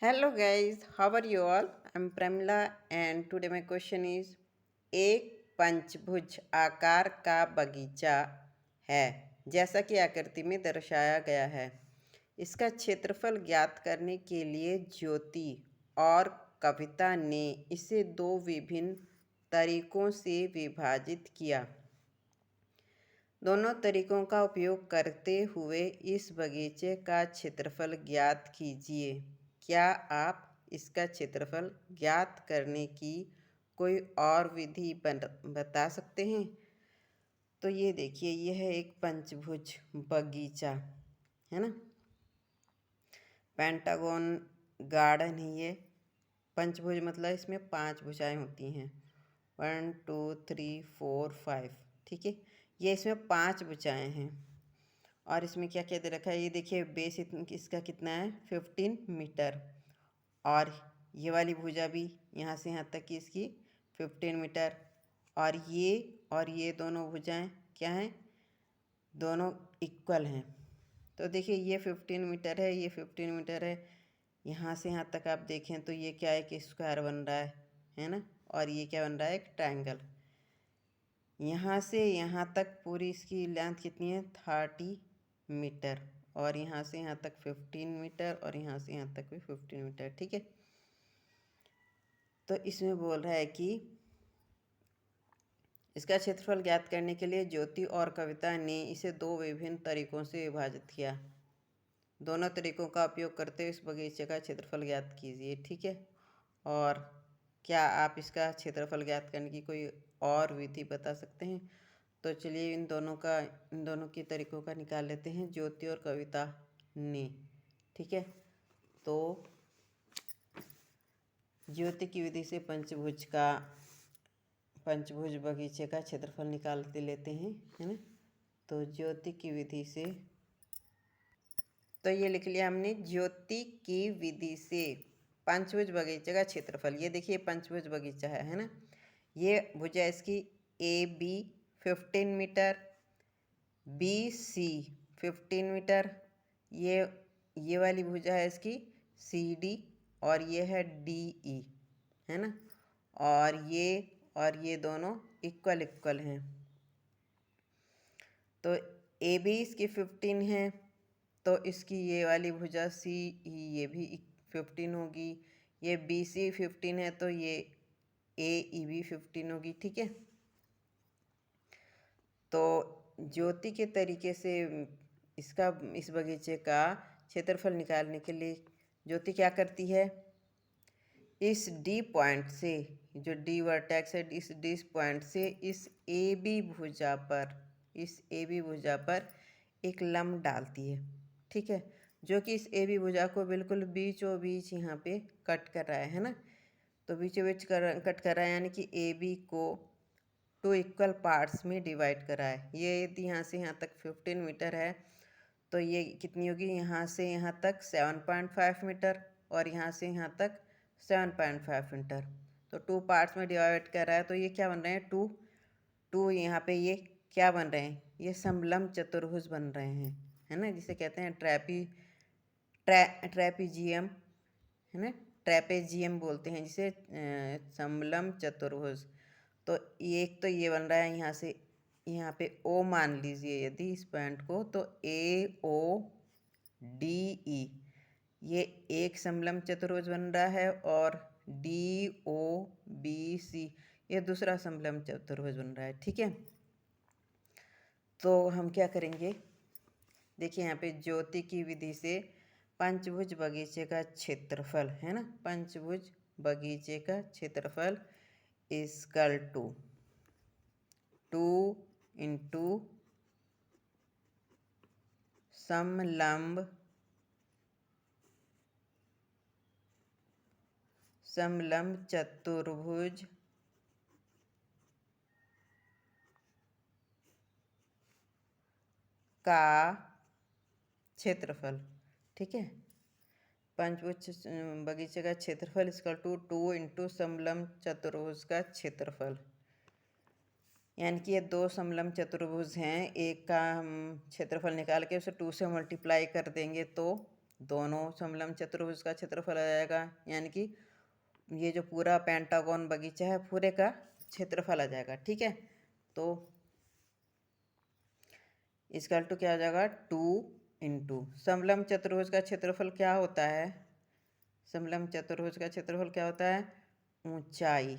Hello guys, how are you all? I'm Pramila and today my question is एक पंचभुज आकार का बगीचा है जैसा कि आकृति में दर्शाया गया है। इसका क्षेत्रफल ज्ञात करने के लिए ज्योति और कविता ने इसे दो विभिन्न तरीकों से विभाजित किया। दोनों तरीकों का उपयोग करते हुए इस बगीचे का क्षेत्रफल ज्ञात कीजिए। क्या आप इसका क्षेत्रफल ज्ञात करने की कोई और विधि बता सकते हैं? तो ये देखिए, यह है एक पंचभुज बगीचा, है ना। पेंटागन गार्डन है ये। पंचभुज मतलब इसमें 5 भुजाएं होती हैं, 1 2 3 4 5, ठीक है। ये इसमें 5 भुजाएं हैं और इसमें क्या क्या दे रखा है, ये देखिए बेस इसका कितना है, 15 मीटर। और ये वाली भुजा भी यहाँ से यहाँ तक की इसकी 15 मीटर। और ये दोनों भुजाएं क्या हैं, दोनों इक्वल हैं। तो देखिए ये 15 मीटर है, ये 15 मीटर है। यहाँ से यहाँ तक आप देखें तो ये क्या है कि स्क्वायर बन रहा है ना। और ये क्या बन रहा है, एक ट्रायंगल। यहाँ से यहाँ तक पूरी इसकी लेंथ कितनी है, 30 मीटर। और यहाँ से यहाँ तक 15 मीटर और यहाँ से यहाँ तक भी 15 मीटर, ठीक है। तो इसमें बोल रहा है कि इसका क्षेत्रफल ज्ञात करने के लिए ज्योति और कविता ने इसे दो विभिन्न तरीकों से विभाजित किया। दोनों तरीकों का उपयोग करते हुए इस बगीचे का क्षेत्रफल ज्ञात कीजिए, ठीक है। और क्या आप इसका क्षेत्रफल ज्ञात करने की कोई और विधि बता सकते हैं? तो चलिए इन दोनों के तरीकों का निकाल लेते हैं, ज्योति और कविता ने, ठीक है। तो ज्योति की विधि से पंचभुज बगीचे का क्षेत्रफल निकालते लेते हैं, है ना। तो ज्योति की विधि से, तो ये लिख लिया हमने, ज्योति की विधि से पंचभुज बगीचे का क्षेत्रफल। ये देखिए पंचभुज बगीचा है ना। ये भुजा इसकी A B 15 metre, B C 15 metre, ये वाली भुजा है इसकी सी डी, और ये है डी ई, है ना। और ये दोनों इक्वल इक्वल हैं। तो ए बी इसकी 15 है, तो इसकी ये वाली भुजा सी ई ये भी 15 होगी। ये बी सी 15 है तो ये ए ई भी 15 होगी, ठीक है। तो ज्योति के तरीके से इस बगीचे का क्षेत्रफल निकालने के लिए ज्योति क्या करती है, इस डी पॉइंट से, जो डी वर्टेक्स है, इस डी पॉइंट से इस ए बी भुजा पर एक लंब डालती है, ठीक है। जो कि इस ए बी भुजा को बिल्कुल बीचों बीच यहाँ पे कट कर रहा है ना। तो बीचों बीच कट कर रहा है, यानी कि ए बी को 2 इक्वल पार्ट्स में डिवाइड करा है। ये यदि यहाँ से यहाँ तक 15 मीटर है तो ये कितनी होगी, यहाँ से यहाँ तक 7.5 मीटर और यहाँ से यहाँ तक 7.5 मीटर। तो 2 पार्ट्स में डिवाइड कर रहा है, तो ये क्या बन रहे हैं, टू यहाँ पे ये क्या बन रहे हैं, ये समलंब चतुर्भुज बन रहे हैं, है ना। जिसे कहते हैं ट्रैपीजियम, है ना, ट्रैपेजियम बोलते हैं जिसे, समलंब चतुर्भुज। तो एक तो ये बन रहा है, यहाँ से यहाँ पे ओ मान लीजिए यदि इस पॉइंट को, तो ए ओ डी ई, ये एक समलंब चतुर्भुज बन रहा है। और डी ओ बी सी, ये दूसरा समलंब चतुर्भुज बन रहा है, ठीक है। तो हम क्या करेंगे, देखिए यहाँ पे ज्योति की विधि से पंचभुज बगीचे का क्षेत्रफल, है ना, पंचभुज बगीचे का क्षेत्रफल इक्वल टू 2 इंटू समलंब चतुर्भुज का क्षेत्रफल, ठीक है। पंचभुज बगीचे का क्षेत्रफल इक्वल टू 2 इंटू समलंब चतुर्भुज का क्षेत्रफल। यानी कि ये दो समलंब चतुर्भुज हैं, एक का हम क्षेत्रफल निकाल के उसे 2 से मल्टीप्लाई कर देंगे तो दोनों समलंब चतुर्भुज का क्षेत्रफल आ जाएगा, यानी कि ये जो पूरा पेंटागन बगीचा है पूरे का क्षेत्रफल आ जाएगा। ठीक है, तो इसका टू क्या हो जाएगा, 2 × समलंब चतुर्भुज का क्षेत्रफल क्या होता है, समलंब चतुर्भुज का क्षेत्रफल क्या होता है, ऊंचाई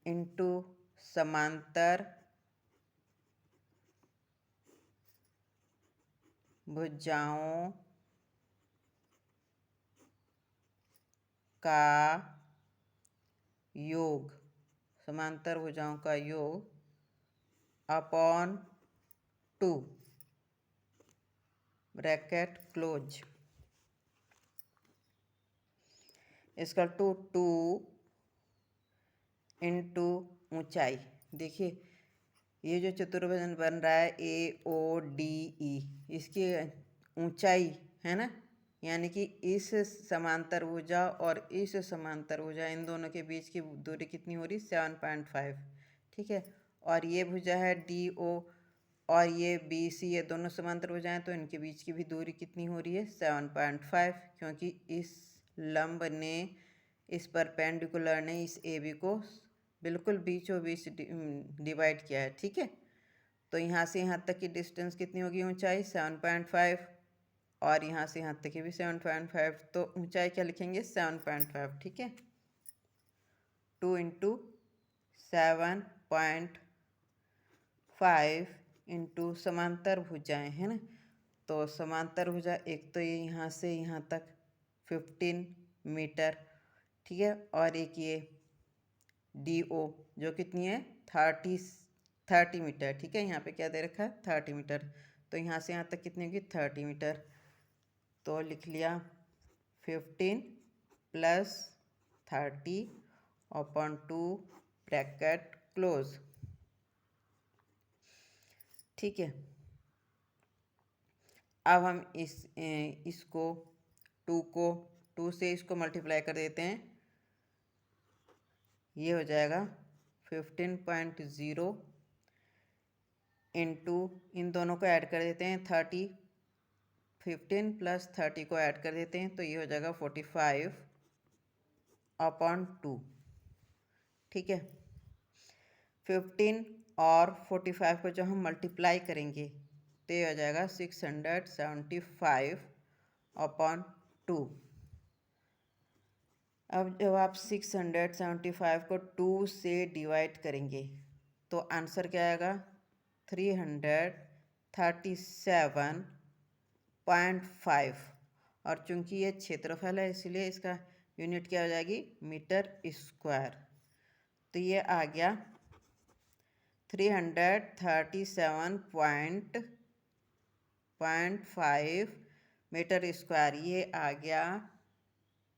इंटू समांतर भुजाओं का योग, समांतर भुजाओं का योग अपॉन 2 ब्रैकेट क्लोज। इसका 2 इंटू ऊंचाई, देखिए ये जो चतुर्भुज बन रहा है AODE, इसकी ऊंचाई है ना, यानी कि इस समांतर भुजा और इस समांतर भुजा इन दोनों के बीच की दूरी कितनी हो रही, 7.5। ठीक है, और ये भुजा है DO और ये BC, ये दोनों समांतर भुजाएं, तो इनके बीच की भी दूरी कितनी हो रही है, 7.5, क्योंकि इस लंब ने, इस परपेंडिकुलर ने इस AB को बिल्कुल बीचों बीच डिवाइड किया है। ठीक है, तो यहाँ से यहाँ तक की डिस्टेंस कितनी होगी, ऊंचाई 7.5, और यहाँ से यहाँ तक की भी 7.5, तो ऊंचाई क्या लिखेंगे, 7.5। ठीक है, 2 × 7.5 इंटू समांतर भुजाएं है ना, तो समांतर भुजा एक तो ये यहाँ से यहाँ तक 15 मीटर, ठीक है, और एक ये DO जो कितनी है, 30 मीटर। ठीक है, यहाँ पे क्या दे रखा है, 30 मीटर, तो यहाँ से यहाँ तक कितनी होगी, 30 मीटर। तो लिख लिया 15 + 30 अपॉन 2 ब्रैकेट क्लोज। ठीक है, अब हम इसको 2 से इसको मल्टीप्लाई कर देते हैं, ये हो जाएगा 15.0 इंटू, इन दोनों को ऐड कर देते हैं 30, 15 + 30 को ऐड कर देते हैं, तो ये हो जाएगा 45 अपॉन 2। ठीक है, 15 और 45 को जब हम मल्टीप्लाई करेंगे तो ये हो जाएगा 675 अपॉन 2। अब जब आप 675 को 2 से डिवाइड करेंगे तो आंसर क्या आएगा, 337.5, और चूंकि ये क्षेत्रफल है इसलिए इसका यूनिट क्या हो जाएगी, मीटर स्क्वायर। तो ये आ गया 337.5 मीटर स्क्वायर। ये आ गया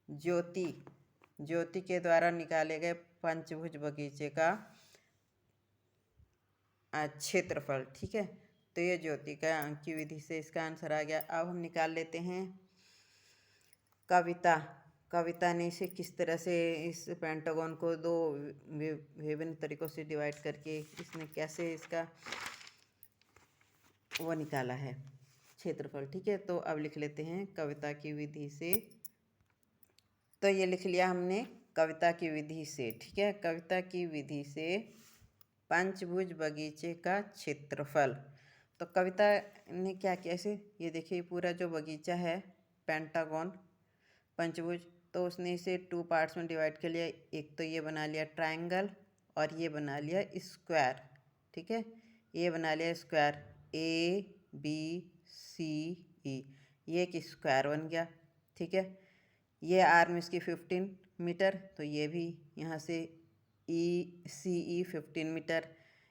ज्योति के द्वारा निकाले गए पंचभुज बगीचे का क्षेत्रफल। ठीक है, तो ये ज्योति की विधि से इसका आंसर आ गया। अब हम निकाल लेते हैं कविता ने इसे किस तरह से, इस पेंटागन को दो विभिन्न तरीकों से डिवाइड करके इसने कैसे इसका वो निकाला है क्षेत्रफल। ठीक है, तो अब लिख लेते हैं कविता की विधि से। तो ये लिख लिया हमने कविता की विधि से। ठीक है, कविता की विधि से पंचभुज बगीचे का क्षेत्रफल। तो कविता ने क्या किया, ऐसे ये देखिए पूरा जो बगीचा है पेंटागन पंचभुज, तो उसने इसे 2 पार्ट्स में डिवाइड कर लिया। एक तो ये बना लिया ट्रायंगल और ये बना लिया स्क्वायर। ठीक है, ये बना लिया स्क्वायर ABCE, ये एक स्क्वायर बन गया। ठीक है, ये आर्म इसकी 15 मीटर, तो ये भी यहाँ से ECE 15 मीटर,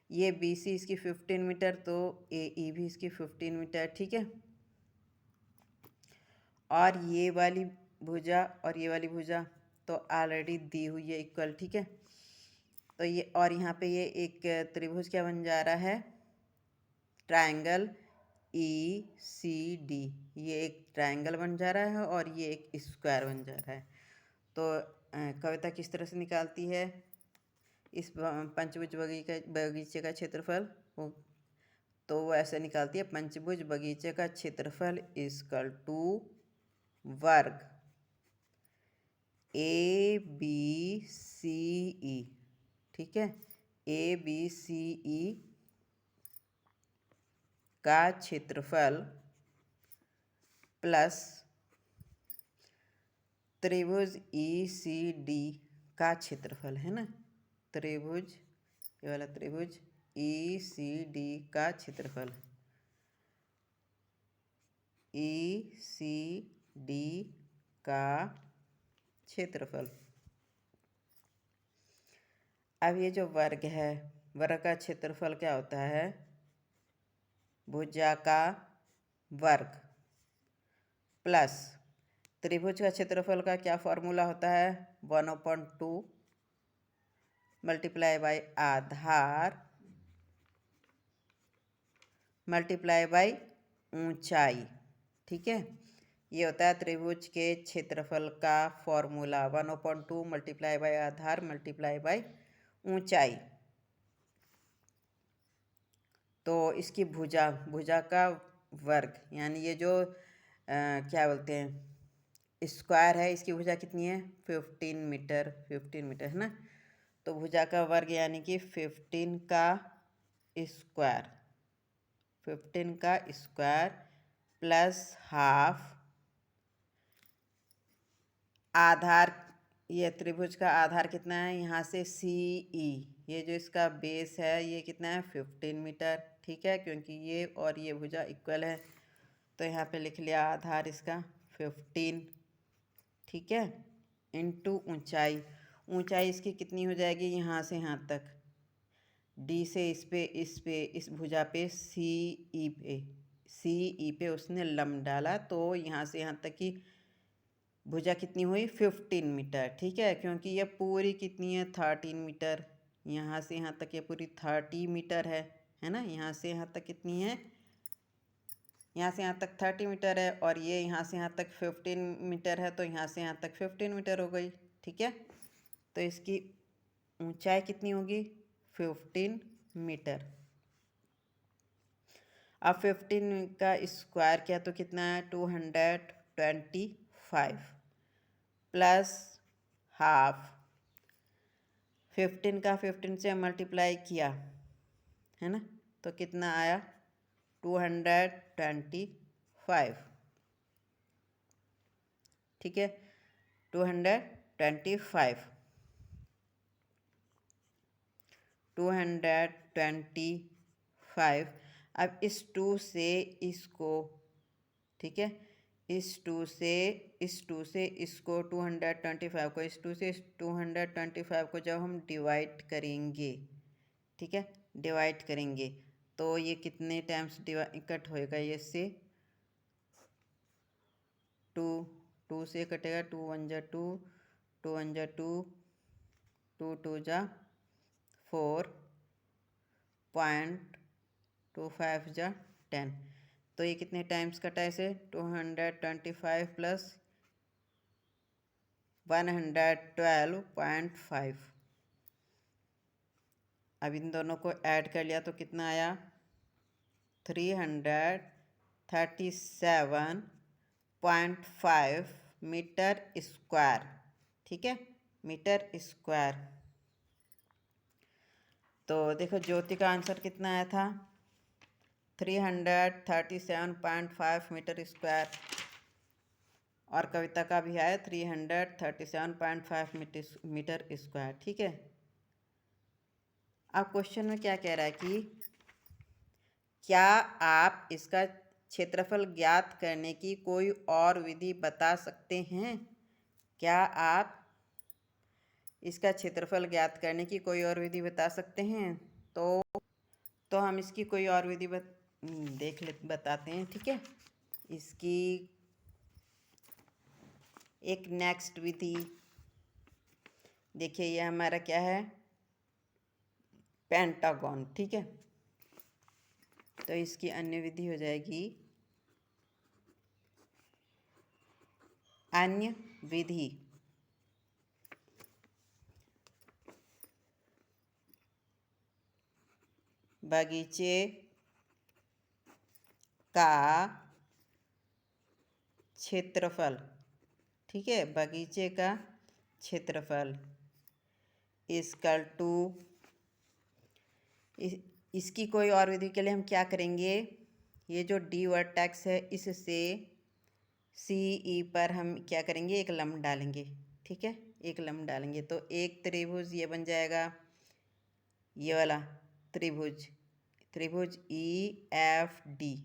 ये BC इसकी 15 मीटर, तो AE भी इसकी 15 मीटर। ठीक है, और ये वाली भुजा और ये वाली भुजा तो ऑलरेडी दी हुई है इक्वल। ठीक है, तो ये और यहाँ पे ये एक त्रिभुज क्या बन जा रहा है, ट्रायंगल ECD, ये एक ट्रायंगल बन जा रहा है और ये एक स्क्वायर बन जा रहा है। तो कविता किस तरह से निकालती है इस पंचभुज बगीचे का क्षेत्रफल, वो तो वो ऐसे निकालती है, पंचभुज बगीचे का क्षेत्रफल इक्वल टू वर्ग ए बी सी ई, ठीक है, ए बी सी ई का क्षेत्रफल प्लस त्रिभुज ई सी डी का क्षेत्रफल, है ना, त्रिभुज, ये वाला त्रिभुज ई सी डी का क्षेत्रफल, ई सी डी का क्षेत्रफल। अब ये जो वर्ग है, वर्ग का क्षेत्रफल क्या होता है, भुजा का वर्ग प्लस त्रिभुज का क्षेत्रफल का क्या फॉर्मूला होता है, 1/2 multiply by Aadhaar multiply by ऊंचाई, ठीक है। ये होता है त्रिभुज के क्षेत्रफल का formula, 1/2 multiply by Aadhaar multiply by ऊंचाई। तो इसकी भुजा, भुजा का वर्ग, यानी ये जो क्या बोलते हैं स्क्वायर है, इसकी भुजा कितनी है, 15 मीटर, 15 मीटर, है ना। तो भुजा का वर्ग यानी कि 15 का स्क्वायर, 15 का स्क्वायर प्लस हाफ आधार, ये त्रिभुज का आधार कितना है, यहाँ से सी ई, ये जो इसका बेस है ये कितना है, 15 मीटर, ठीक है, क्योंकि ये और ये भुजा इक्वल है, तो यहाँ पे लिख लिया आधार इसका 15, ठीक है, इनटू ऊंचाई, ऊंचाई इसकी कितनी हो जाएगी, यहाँ से यहाँ तक, डी से इस भुजा पे सी ई पे उसने लंब डाला, तो यहाँ से यहाँ तक की भुजा कितनी हुई, 15 मीटर, ठीक है, क्योंकि ये पूरी कितनी है, 13 मीटर, यहाँ से यहाँ तक ये पूरी 30 मीटर है ना, यहाँ से यहाँ तक कितनी है, यहाँ से यहाँ तक 30 मीटर है, और ये यहाँ से यहाँ तक 15 मीटर है, तो यहाँ से यहाँ तक 15 मीटर हो गई, ठीक है। तो इसकी ऊंचाई कितनी होगी, 15 मीटर। अब 15 का स्क्वायर किया तो कितना है, 225 प्लस हाफ, 15 का 15 से मल्टीप्लाई किया, है ना, तो कितना आया, 225, ठीक है, 225, 225। अब इस 2 से इसको, ठीक है, इस 2 से इसको 225 को, इस 2 से 225 को जब हम डिवाइड करेंगे, ठीक है, डिवाइड करेंगे, तो ये कितने टाइम्स कट होएगा, ये से 2 से कटेगा, 2 1 जा 2, 2 1 जा 2, 2 2 जा 4, 0.25 जा 10, तो ये कितने टाइम्स कटा है, इसे 225 प्लस 112.5। अब इन दोनों को ऐड कर लिया तो कितना आया, 337.5 मीटर स्क्वायर, ठीक है, मीटर स्क्वायर। तो देखो ज्योति का आंसर कितना आया था, 337.5 मीटर स्क्वायर, और कविता का भी आया 337.5 मीटर स्क्वायर, ठीक है। अब क्वेश्चन में क्या कह रहा है कि क्या आप इसका क्षेत्रफल ज्ञात करने की कोई और विधि बता सकते हैं, क्या आप इसका क्षेत्रफल ज्ञात करने की कोई और विधि बता सकते हैं, तो हम इसकी कोई और विधि बताते हैं, ठीक है। इसकी एक नेक्स्ट विधि देखिए, ये हमारा क्या है, पेंटागन, ठीक है, तो इसकी अन्य विधि हो जाएगी अन्य विधि, बगीचे का क्षेत्रफल, ठीक है, बगीचे का क्षेत्रफल इक्वल टू, इसकी कोई और विधि के लिए हम क्या करेंगे, ये जो डी वर्टेक्स है इससे सी ई पर हम क्या करेंगे, एक लंब डालेंगे, ठीक है, एक लंब डालेंगे तो एक त्रिभुज ये बन जाएगा, ये वाला त्रिभुज, त्रिभुज ई एफ डी,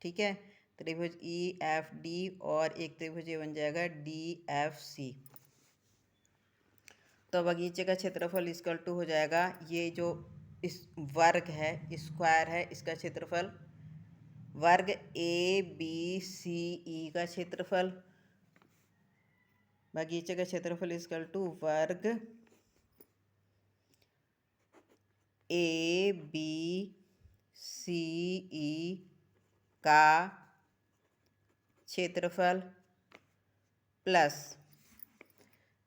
ठीक है, त्रिभुज ई एफ डी, और एक त्रिभुज ये बन जाएगा डी एफ सी। तो बगीचे का क्षेत्रफल इक्वल टू हो जाएगा, ये जो इस वर्ग है, स्क्वायर है, इसका क्षेत्रफल, वर्ग ए बी सी ई का क्षेत्रफल, बगीचे का क्षेत्रफल इक्वल टू वर्ग ए बी सी ई का क्षेत्रफल प्लस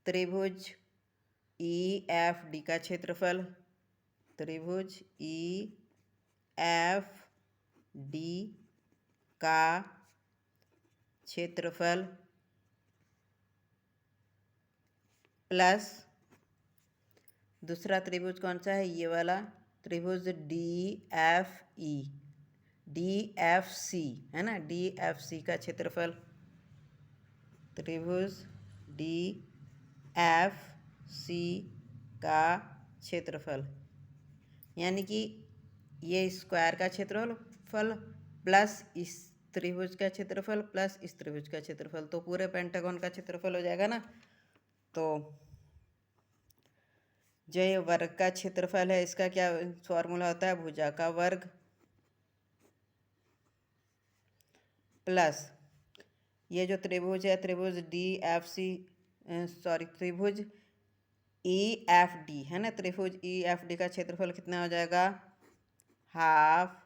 त्रिभुज ई एफ डी का क्षेत्रफल, त्रिभुज ई एफ डी का क्षेत्रफल प्लस दूसरा त्रिभुज कौन सा है, ये वाला त्रिभुज D F E, D F C है ना, डी एफ सी का क्षेत्रफल, त्रिभुज डी एफ सी का क्षेत्रफल, यानी कि ये स्क्वायर का क्षेत्रफल प्लस इस त्रिभुज का क्षेत्रफल प्लस इस त्रिभुज का क्षेत्रफल, तो पूरे पेंटागन का क्षेत्रफल हो जाएगा ना। तो जो ये वर्ग का क्षेत्रफल है इसका क्या फॉर्मूला होता है, भुजा का वर्ग प्लस ये जो त्रिभुज है, त्रिभुज डी एफ सी, सॉरी त्रिभुज ई एफ डी है ना, त्रिभुज ई एफ डी का क्षेत्रफल कितना हो जाएगा, हाफ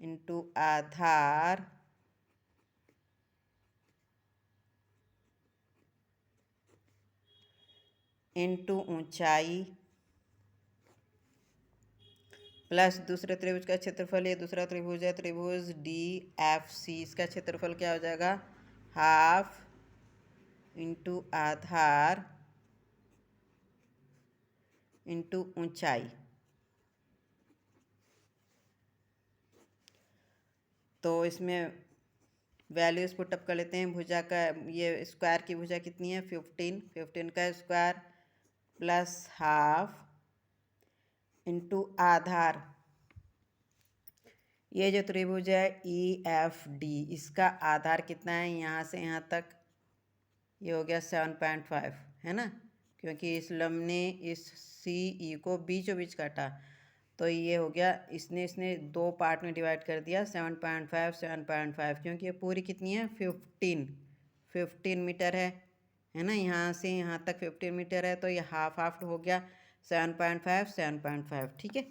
इंटू आधार इंटू ऊंचाई प्लस दूसरे त्रिभुज का क्षेत्रफल, ये दूसरा त्रिभुज है त्रिभुज डी एफ सी, इसका क्षेत्रफल क्या हो जाएगा, हाफ इंटू आधार इंटू ऊंचाई। तो इसमें वैल्यूज पुट अप कर लेते हैं, भुजा का ये स्क्वायर की भुजा कितनी है 15, 15 का स्क्वायर प्लस हाफ इंटू आधार, ये जो त्रिभुज है ई एफ डी, इसका आधार कितना है यहाँ से यहाँ तक, ये हो गया 7.5 है ना, क्योंकि इस लंब ने इस सी ई को बीचों बीच काटा, तो ये हो गया, इसने दो पार्ट में डिवाइड कर दिया, 7.5 7.5, क्योंकि ये पूरी कितनी है 15 मीटर है ना, यहाँ से यहाँ तक 15 मीटर है, तो ये हाफ हाफ हो गया 7.5 7.5, ठीक है।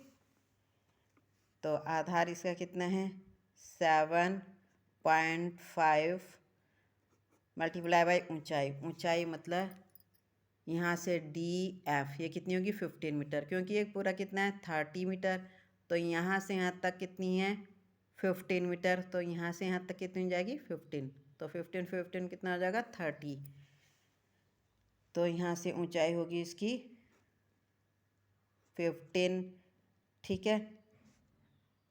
तो आधार इसका कितना है 7.5 मल्टीप्लाई बाई ऊंचाई, ऊंचाई मतलब यहाँ से डी एफ, ये कितनी होगी 15 मीटर, क्योंकि ये पूरा कितना है 30 मीटर, तो यहाँ से यहाँ तक कितनी है 15 मीटर, तो यहाँ से यहाँ तक कितनी हो जाएगी 15, तो 15 कितना हो जाएगा 30, तो यहाँ से ऊंचाई होगी इसकी 15, ठीक है,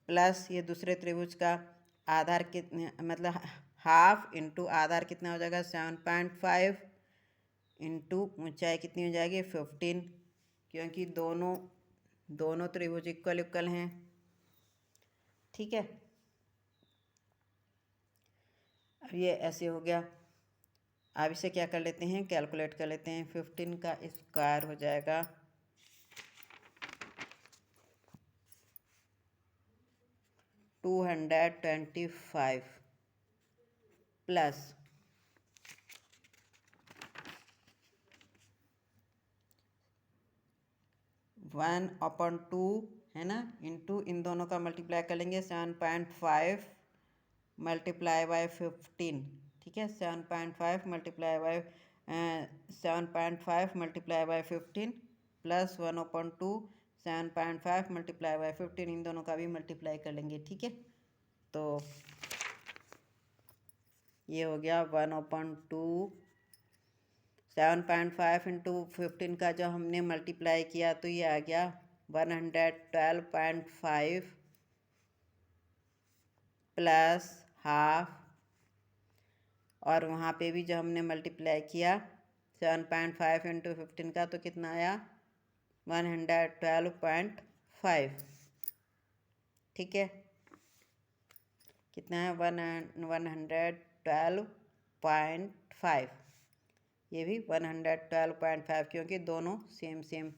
प्लस ये दूसरे त्रिभुज का आधार कितने मतलब हाफ इंटू आधार कितना हो जाएगा 7.5 इंटू ऊंचाई कितनी हो जाएगी 15, क्योंकि दोनों त्रिभुज इक्वल हैं, ठीक है। अब ये ऐसे हो गया, अब इसे क्या कर लेते हैं, कैलकुलेट कर लेते हैं, 15 का स्क्वायर हो जाएगा 225 प्लस 1/2 है ना, इंटू इन दोनों का मल्टीप्लाई कर लेंगे 7.5 मल्टीप्लाई बाय 15, ठीक है, 7.5 multiply by 7.5 multiply by 15 plus 1/2 7.5 multiply by 15, इन दोनों का भी मल्टीप्लाई कर लेंगे, ठीक है। तो ये हो गया 1/2। 7.5 इंटू 15 का जो हमने मल्टीप्लाई किया तो ये आ गया 112.5 प्लस हाफ, और वहाँ पे भी जो हमने मल्टीप्लाई किया 7.5 इंटू 15 का तो कितना आया 112.5। ठीक है, कितना है 112.5। ये भी 112.5 क्योंकि दोनों सेम सेम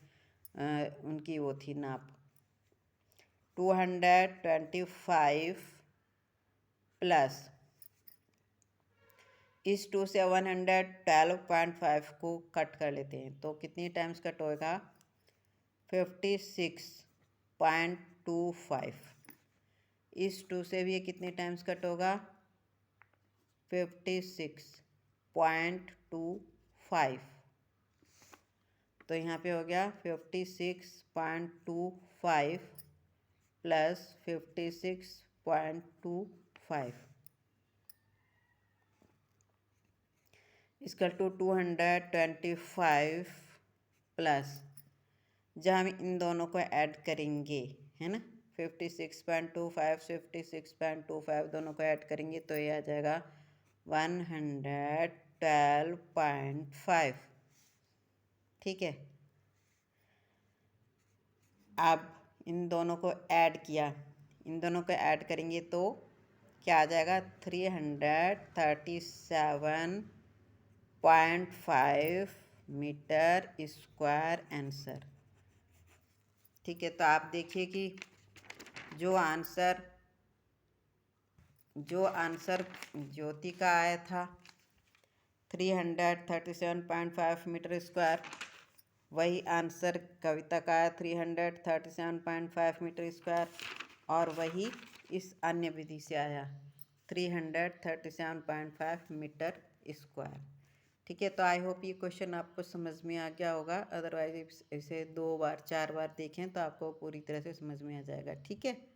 उनकी वो थी नाप। 225 प्लस इस 2 से 112.5 को कट कर लेते हैं तो कितनी टाइम्स कट होएगा 56.25। इस 2 से भी ये कितने टाइम्स कट होगा 56.25। तो यहाँ पे हो गया 56.25 प्लस 56.25 इसका 225 प्लस जब हम इन दोनों को ऐड करेंगे है ना 56.25 से 56.25 दोनों को ऐड करेंगे तो ये आ जाएगा 112.5। ठीक है, अब इन दोनों को ऐड किया, इन दोनों को ऐड करेंगे तो क्या आ जाएगा 337.5 मीटर स्क्वायर आंसर। ठीक है, तो आप देखिए कि जो आंसर ज्योति का आया था 337.5 मीटर स्क्वायर, वही आंसर कविता का आया 337.5 मीटर स्क्वायर, और वही इस अन्य विधि से आया 337.5 मीटर स्क्वायर। ठीक है, तो आई होप ये क्वेश्चन आपको समझ में आ गया होगा, अदरवाइज इसे 2 बार 4 बार देखें तो आपको पूरी तरह से समझ में आ जाएगा। ठीक है।